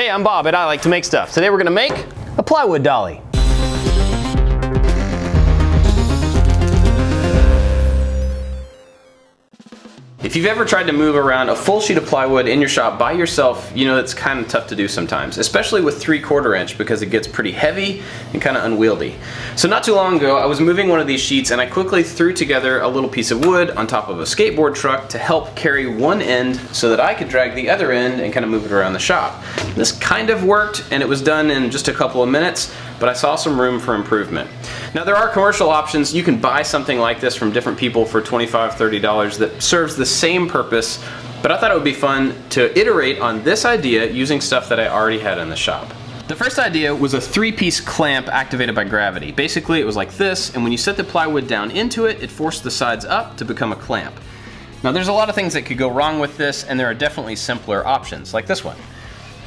Hey, I'm Bob at I Like to Make Stuff. Today we're gonna make a plywood dolly. If you've ever tried to move around a full sheet of plywood in your shop by yourself, you know it's kind of tough to do sometimes, especially with 3/4 inch because it gets pretty heavy and kind of unwieldy. So not too long ago, I was moving one of these sheets and I quickly threw together a little piece of wood on top of a skateboard truck to help carry one end so that I could drag the other end and kind of move it around the shop. This kind of worked and it was done in just a couple of minutes, but I saw some room for improvement. Now there are commercial options. You can buy something like this from different people for $25, $30 that serves the same purpose, but I thought it would be fun to iterate on this idea using stuff that I already had in the shop. The first idea was a 3-piece clamp activated by gravity. Basically it was like this, and when you set the plywood down into it, it forced the sides up to become a clamp. Now there's a lot of things that could go wrong with this, and there are definitely simpler options, like this one.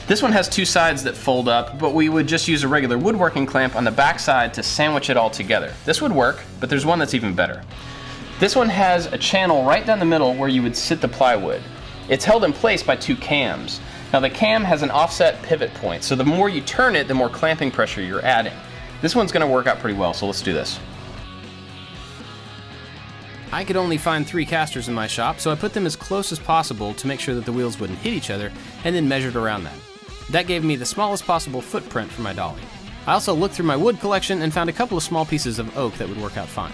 This one has 2 sides that fold up, but we would just use a regular woodworking clamp on the back side to sandwich it all together. This would work, but there's one that's even better. This one has a channel right down the middle where you would sit the plywood. It's held in place by 2 cams. Now the cam has an offset pivot point, so the more you turn it, the more clamping pressure you're adding. This one's gonna work out pretty well, so let's do this. I could only find 3 casters in my shop, so I put them as close as possible to make sure that the wheels wouldn't hit each other, and then measured around that. That gave me the smallest possible footprint for my dolly. I also looked through my wood collection and found a couple of small pieces of oak that would work out fine.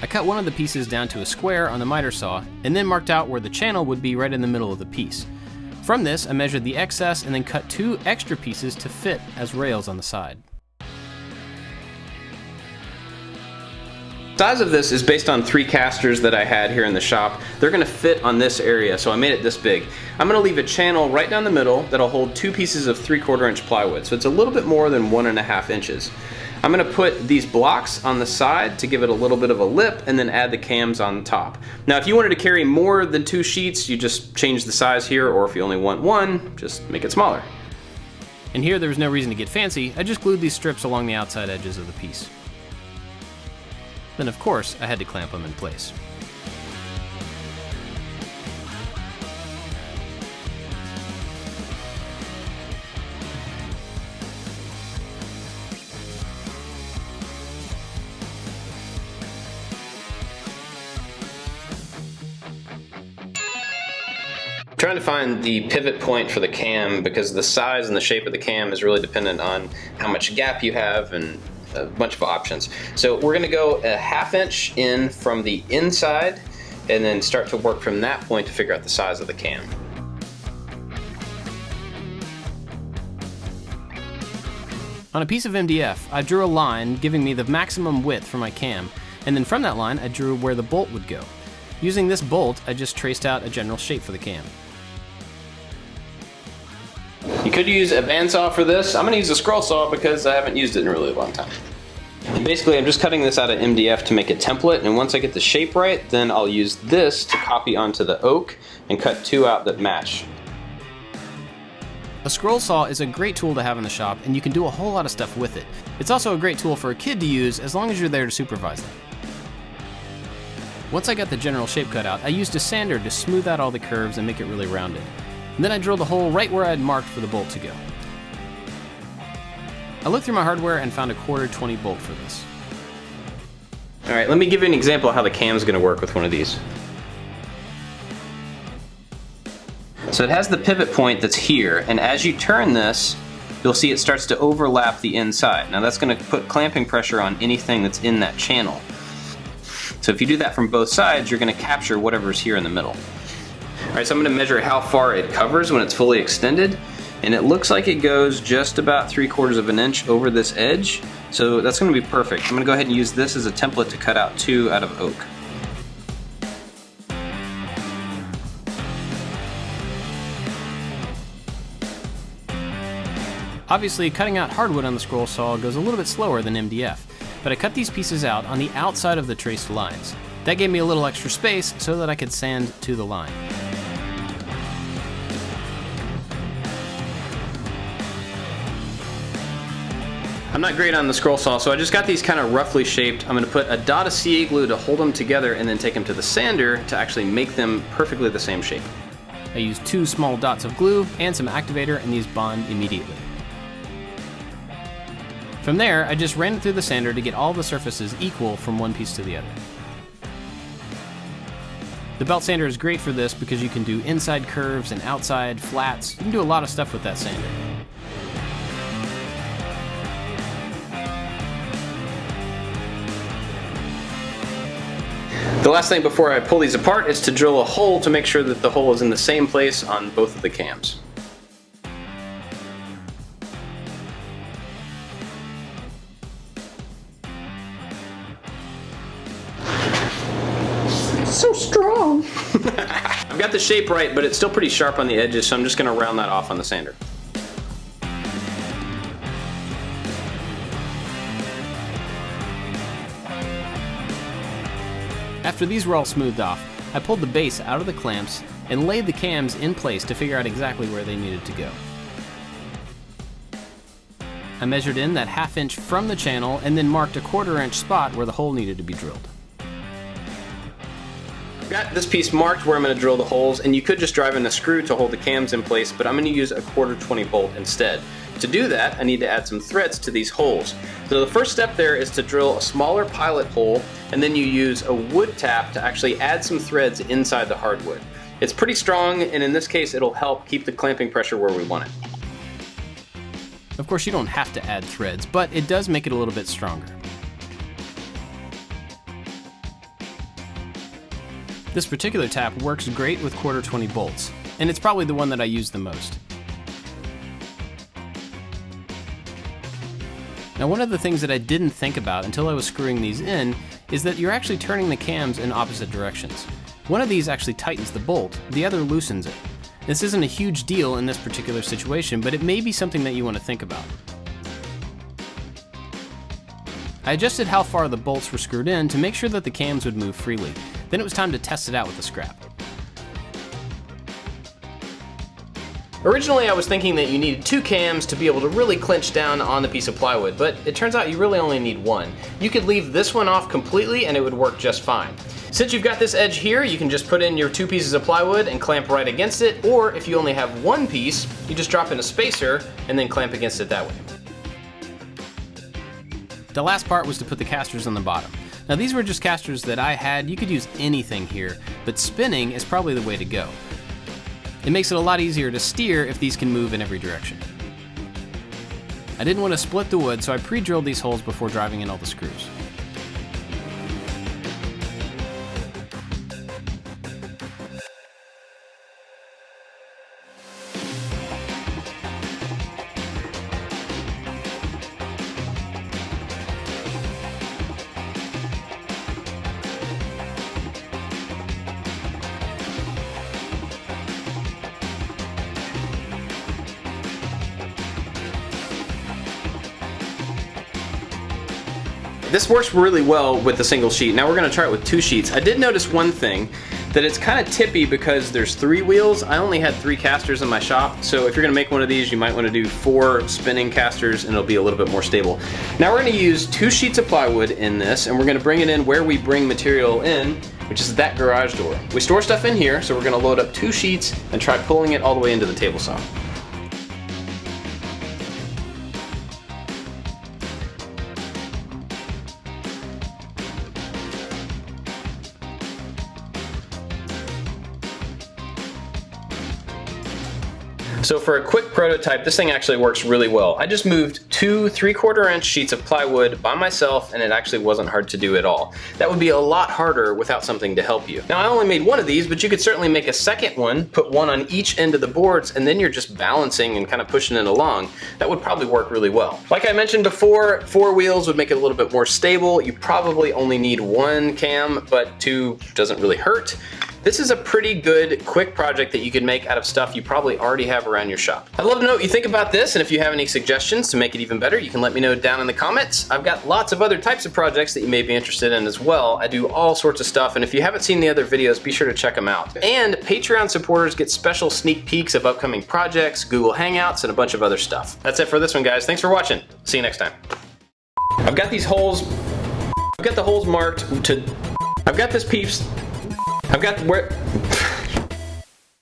I cut one of the pieces down to a square on the miter saw, and then marked out where the channel would be right in the middle of the piece. From this, I measured the excess and then cut 2 extra pieces to fit as rails on the side. The size of this is based on 3 casters that I had here in the shop. They're gonna fit on this area, so I made it this big. I'm gonna leave a channel right down the middle that'll hold 2 pieces of 3/4 inch plywood, so it's a little bit more than 1.5 inches. I'm gonna put these blocks on the side to give it a little bit of a lip and then add the cams on top. Now if you wanted to carry more than 2 sheets, you just change the size here, or if you only want 1, just make it smaller. And here there was no reason to get fancy, I just glued these strips along the outside edges of the piece. Then of course, I had to clamp them in place. I'm trying to find the pivot point for the cam because the size and the shape of the cam is really dependent on how much gap you have and a bunch of options. So we're gonna go a 1/2 inch in from the inside and then start to work from that point to figure out the size of the cam. On a piece of MDF, I drew a line giving me the maximum width for my cam, and then from that line I drew where the bolt would go. Using this bolt, I just traced out a general shape for the cam. You could use a bandsaw for this. I'm gonna use a scroll saw because I haven't used it in a really long time. And basically, I'm just cutting this out of MDF to make a template, and once I get the shape right, then I'll use this to copy onto the oak and cut 2 out that match. A scroll saw is a great tool to have in the shop, and you can do a whole lot of stuff with it. It's also a great tool for a kid to use as long as you're there to supervise them. Once I got the general shape cut out, I used a sander to smooth out all the curves and make it really rounded. And then I drilled a hole right where I had marked for the bolt to go. I looked through my hardware and found a 1/4 20 bolt for this. All right, let me give you an example of how the cam's gonna work with one of these. So it has the pivot point that's here, and as you turn this, you'll see it starts to overlap the inside. Now that's gonna put clamping pressure on anything that's in that channel. So if you do that from both sides, you're gonna capture whatever's here in the middle. All right, so I'm gonna measure how far it covers when it's fully extended, and it looks like it goes just about 3/4 inch over this edge, so that's gonna be perfect. I'm gonna go ahead and use this as a template to cut out 2 out of oak. Obviously, cutting out hardwood on the scroll saw goes a little bit slower than MDF, but I cut these pieces out on the outside of the traced lines. That gave me a little extra space so that I could sand to the line. I'm not great on the scroll saw, so I just got these kind of roughly shaped. I'm gonna put a dot of CA glue to hold them together and then take them to the sander to actually make them perfectly the same shape. I use 2 small dots of glue and some activator, and these bond immediately. From there, I just ran it through the sander to get all the surfaces equal from one piece to the other. The belt sander is great for this because you can do inside curves and outside flats. You can do a lot of stuff with that sander. The last thing before I pull these apart is to drill a hole to make sure that the hole is in the same place on both of the cams. So strong! I've got the shape right, but it's still pretty sharp on the edges, so I'm just going to round that off on the sander. After these were all smoothed off, I pulled the base out of the clamps and laid the cams in place to figure out exactly where they needed to go. I measured in that 1/2 inch from the channel and then marked a 1/4 inch spot where the hole needed to be drilled. I've got this piece marked where I'm going to drill the holes, and you could just drive in a screw to hold the cams in place, but I'm going to use a 1/4 bolt instead. To do that, I need to add some threads to these holes. So the first step there is to drill a smaller pilot hole, and then you use a wood tap to actually add some threads inside the hardwood. It's pretty strong, and in this case it'll help keep the clamping pressure where we want it. Of course, you don't have to add threads, but it does make it a little bit stronger. This particular tap works great with 1/4 bolts, and it's probably the one that I use the most. Now, one of the things that I didn't think about until I was screwing these in is that you're actually turning the cams in opposite directions. One of these actually tightens the bolt, the other loosens it. This isn't a huge deal in this particular situation, but it may be something that you want to think about. I adjusted how far the bolts were screwed in to make sure that the cams would move freely. Then it was time to test it out with the scrap. Originally I was thinking that you needed 2 cams to be able to really clinch down on the piece of plywood, but it turns out you really only need 1. You could leave this one off completely and it would work just fine. Since you've got this edge here, you can just put in your 2 pieces of plywood and clamp right against it, or if you only have 1 piece, you just drop in a spacer and then clamp against it that way. The last part was to put the casters on the bottom. Now these were just casters that I had. You could use anything here, but spinning is probably the way to go. It makes it a lot easier to steer if these can move in every direction. I didn't want to split the wood, so I pre-drilled these holes before driving in all the screws. This works really well with the single sheet. Now we're going to try it with 2 sheets. I did notice one thing, that it's kind of tippy because there's 3 wheels. I only had 3 casters in my shop, so if you're going to make one of these, you might want to do 4 spinning casters and it'll be a little bit more stable. Now we're going to use 2 sheets of plywood in this, and we're going to bring it in where we bring material in, which is that garage door. We store stuff in here, so we're going to load up 2 sheets and try pulling it all the way into the table saw. So for a quick prototype, this thing actually works really well. I just moved 2 3/4 inch sheets of plywood by myself, and it actually wasn't hard to do at all. That would be a lot harder without something to help you. Now I only made 1 of these, but you could certainly make a second one, put 1 on each end of the boards, and then you're just balancing and kind of pushing it along. That would probably work really well. Like I mentioned before, 4 wheels would make it a little bit more stable. You probably only need 1 cam, but 2 doesn't really hurt. This is a pretty good, quick project that you can make out of stuff you probably already have around your shop. I'd love to know what you think about this, and if you have any suggestions to make it even better, you can let me know down in the comments. I've got lots of other types of projects that you may be interested in as well. I do all sorts of stuff, and if you haven't seen the other videos, be sure to check them out. And Patreon supporters get special sneak peeks of upcoming projects, Google Hangouts, and a bunch of other stuff. That's it for this one, guys. Thanks for watching. See you next time. I've got these holes, I've got the holes marked to, I've got this piece, I've got where